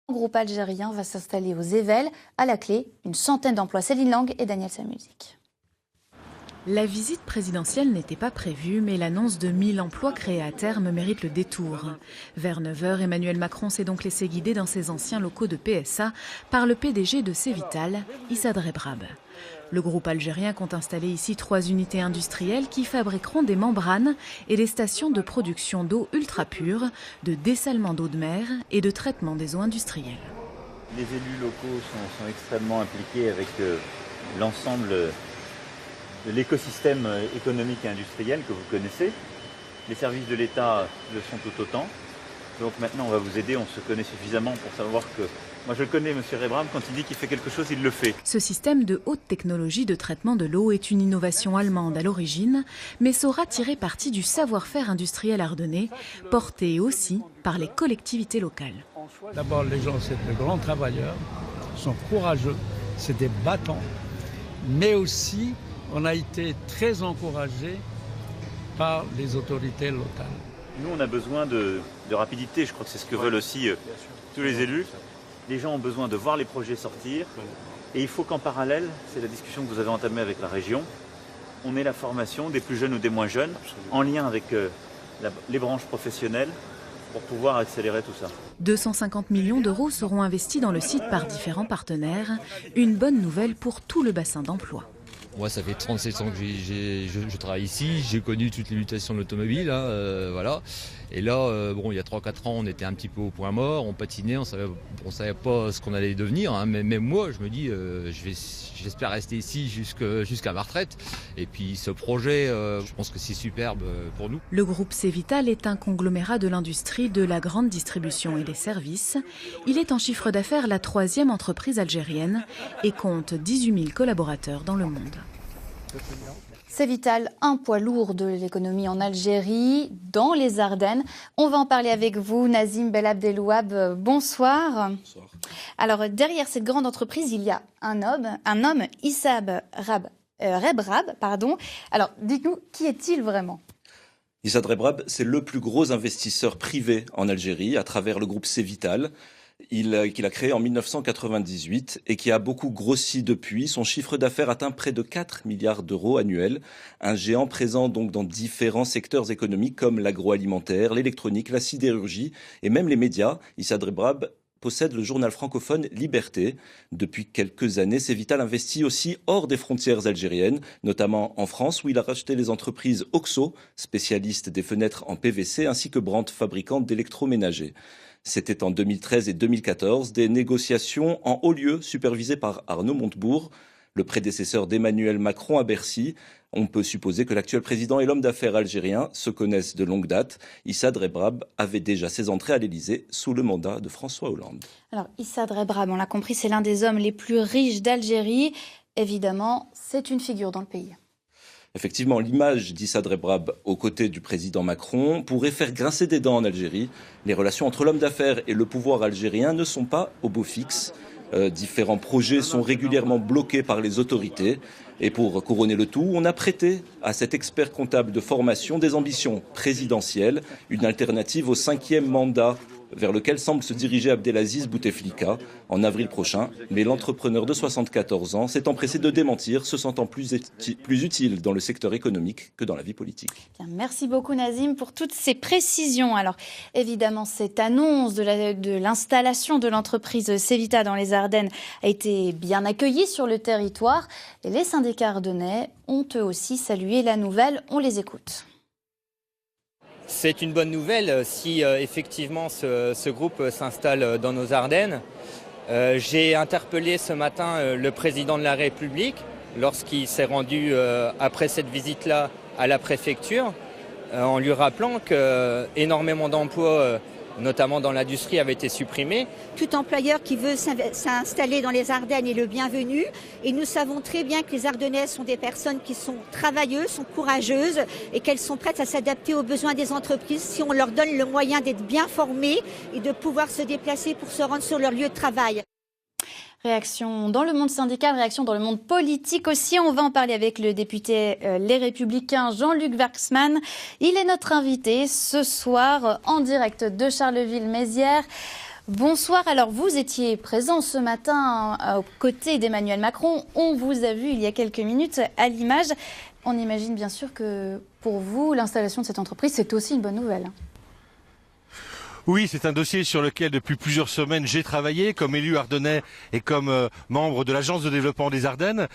Le groupe algérien va s'installer aux Évelles. À la clé, une centaine d'emplois. Céline Lang et Daniel Samusic. La visite présidentielle n'était pas prévue, mais l'annonce de 1000 emplois créés à terme mérite le détour. Vers 9h, Emmanuel Macron s'est donc laissé guider dans ses anciens locaux de PSA par le PDG de Cevital, Issa Drebrab. Le groupe algérien compte installer ici 3 unités industrielles qui fabriqueront des membranes et des stations de production d'eau ultra pure, de dessalement d'eau de mer et de traitement des eaux industrielles. Les élus locaux sont extrêmement impliqués avec l'ensemble de l'écosystème économique et industriel que vous connaissez. Les services de l'État le sont tout autant. Donc maintenant, on va vous aider, on se connaît suffisamment pour savoir que... Moi, je connais M. Drebrab, quand il dit qu'il fait quelque chose, il le fait. Ce système de haute technologie de traitement de l'eau est une innovation allemande à l'origine, mais saura tirer parti du savoir-faire industriel ardennais, porté aussi par les collectivités locales. D'abord, les gens, c'est de grands travailleurs, sont courageux, c'est des battants, mais aussi, on a été très encouragés par les autorités locales. Nous, on a besoin de rapidité, je crois que c'est ce que veulent aussi tous les élus. Les gens ont besoin de voir les projets sortir et il faut qu'en parallèle, c'est la discussion que vous avez entamée avec la région, on ait la formation des plus jeunes ou des moins jeunes en lien avec les branches professionnelles pour pouvoir accélérer tout ça. 250 millions d'euros seront investis dans le site par différents partenaires, une bonne nouvelle pour tout le bassin d'emploi. Moi, ça fait 37 ans que je travaille ici, j'ai connu toutes les mutations de l'automobile, voilà. Et là, bon, il y a 3-4 ans, on était un petit peu au point mort, on patinait, on savait pas ce qu'on allait devenir. Hein, mais même moi, je me dis, j'espère rester ici jusqu'à ma retraite. Et puis ce projet, je pense que c'est superbe pour nous. Le groupe Cevital est un conglomérat de l'industrie, de la grande distribution et des services. Il est en chiffre d'affaires la 3e entreprise algérienne et compte 18 000 collaborateurs dans le monde. Cevital, un poids lourd de l'économie en Algérie, dans les Ardennes. On va en parler avec vous, Nazim Belabdelouab. Bonsoir. Bonsoir. Alors, derrière cette grande entreprise, il y a un homme, Issa Drebrab. Alors, dites-nous, qui est-il vraiment ? Issa Drebrab, c'est le plus gros investisseur privé en Algérie à travers le groupe Cevital. Qu'il a créé en 1998 et qui a beaucoup grossi depuis. Son chiffre d'affaires atteint près de 4 milliards d'euros annuels. Un géant présent donc dans différents secteurs économiques comme l'agroalimentaire, l'électronique, la sidérurgie et même les médias. Issa Drebrab possède le journal francophone Liberté. Depuis quelques années, Cevital investit aussi hors des frontières algériennes, notamment en France où il a racheté les entreprises Oxo, spécialiste des fenêtres en PVC, ainsi que Brandt, fabricante d'électroménagers. C'était en 2013 et 2014, des négociations en haut lieu supervisées par Arnaud Montebourg, le prédécesseur d'Emmanuel Macron à Bercy. On peut supposer que l'actuel président et l'homme d'affaires algérien se connaissent de longue date. Issa Drebrab avait déjà ses entrées à l'Élysée sous le mandat de François Hollande. Alors, Issa Drebrab, on l'a compris, c'est l'un des hommes les plus riches d'Algérie. Évidemment, c'est une figure dans le pays. Effectivement, l'image d'Issa Drebrab aux côtés du président Macron pourrait faire grincer des dents en Algérie. Les relations entre l'homme d'affaires et le pouvoir algérien ne sont pas au beau fixe. Différents projets sont régulièrement bloqués par les autorités. Et pour couronner le tout, on a prêté à cet expert comptable de formation des ambitions présidentielles, une alternative au 5e mandat vers lequel semble se diriger Abdelaziz Bouteflika en avril prochain. Mais l'entrepreneur de 74 ans s'est empressé de démentir, se sentant plus utile dans le secteur économique que dans la vie politique. Bien, merci beaucoup Nazim pour toutes ces précisions. Alors évidemment, cette annonce de l'installation de l'entreprise Cevital dans les Ardennes a été bien accueillie sur le territoire. Et les syndicats ardennais ont eux aussi salué la nouvelle. On les écoute. C'est une bonne nouvelle si effectivement ce groupe s'installe dans nos Ardennes. J'ai interpellé ce matin le président de la République lorsqu'il s'est rendu après cette visite-là à la préfecture en lui rappelant qu'énormément d'emplois, notamment dans l'industrie, avaient été supprimés. Tout employeur qui veut s'installer dans les Ardennes est le bienvenu. Et nous savons très bien que les Ardennaises sont des personnes qui sont travailleuses, sont courageuses et qu'elles sont prêtes à s'adapter aux besoins des entreprises si on leur donne le moyen d'être bien formées et de pouvoir se déplacer pour se rendre sur leur lieu de travail. Réaction dans le monde syndical, réaction dans le monde politique aussi. On va en parler avec le député Les Républicains Jean-Luc Warsmann. Il est notre invité ce soir en direct de Charleville-Mézières. Bonsoir, alors vous étiez présent ce matin aux côtés d'Emmanuel Macron. On vous a vu il y a quelques minutes à l'image. On imagine bien sûr que pour vous, l'installation de cette entreprise, c'est aussi une bonne nouvelle. Oui, c'est un dossier sur lequel depuis plusieurs semaines j'ai travaillé comme élu ardennais et comme membre de l'Agence de développement des Ardennes.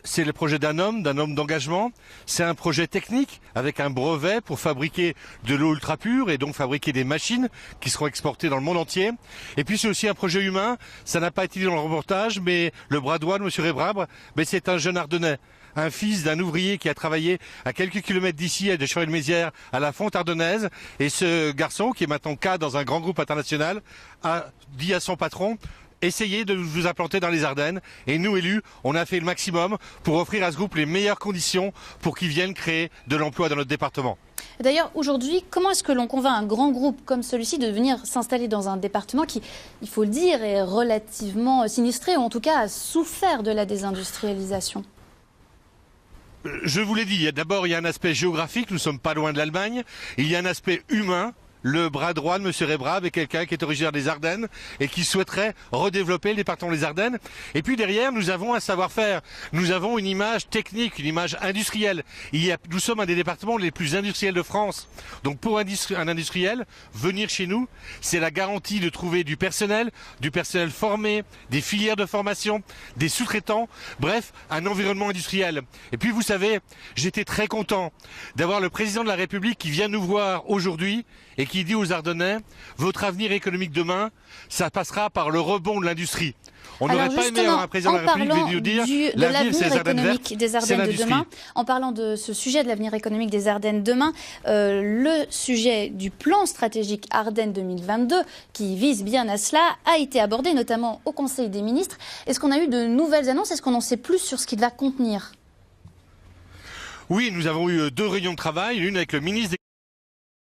C'est le projet d'un homme d'engagement. C'est un projet technique avec un brevet pour fabriquer de l'eau ultra pure et donc fabriquer des machines qui seront exportées dans le monde entier. Et puis c'est aussi un projet humain. Ça n'a pas été dit dans le reportage, mais le bras droit de M. Rebrabre, c'est un jeune ardennais. Un fils d'un ouvrier qui a travaillé à quelques kilomètres d'ici, à Chevreuil-Mézières, à la fonte ardennaise. Et ce garçon, qui est maintenant cadre dans un grand groupe international, a dit à son patron: essayez de vous implanter dans les Ardennes. Et nous, élus, on a fait le maximum pour offrir à ce groupe les meilleures conditions pour qu'il vienne créer de l'emploi dans notre département. D'ailleurs, aujourd'hui, comment est-ce que l'on convainc un grand groupe comme celui-ci de venir s'installer dans un département qui, il faut le dire, est relativement sinistré, ou en tout cas a souffert de la désindustrialisation ? Je vous l'ai dit, d'abord il y a un aspect géographique, nous ne sommes pas loin de l'Allemagne, il y a un aspect humain. Le bras droit de M. Rebrabre est quelqu'un qui est originaire des Ardennes et qui souhaiterait redévelopper le département des Ardennes. Et puis derrière, nous avons un savoir-faire, nous avons une image technique, une image industrielle. Nous sommes un des départements les plus industriels de France. Donc pour un industriel, venir chez nous, c'est la garantie de trouver du personnel formé, des filières de formation, des sous-traitants, bref, un environnement industriel. Et puis vous savez, j'étais très content d'avoir le président de la République qui vient nous voir aujourd'hui et qui dit aux Ardennais: votre avenir économique demain, ça passera par le rebond de l'industrie. On n'aurait pas aimé avoir un président de la République qui nous dire de l'avenir économique des Ardennes de demain. En parlant de ce sujet de l'avenir économique des Ardennes demain, le sujet du plan stratégique Ardennes 2022, qui vise bien à cela, a été abordé notamment au Conseil des ministres. Est-ce qu'on a eu de nouvelles annonces? Est-ce qu'on en sait plus sur ce qu'il va contenir? Oui, nous avons eu 2 réunions de travail, l'une avec le ministre des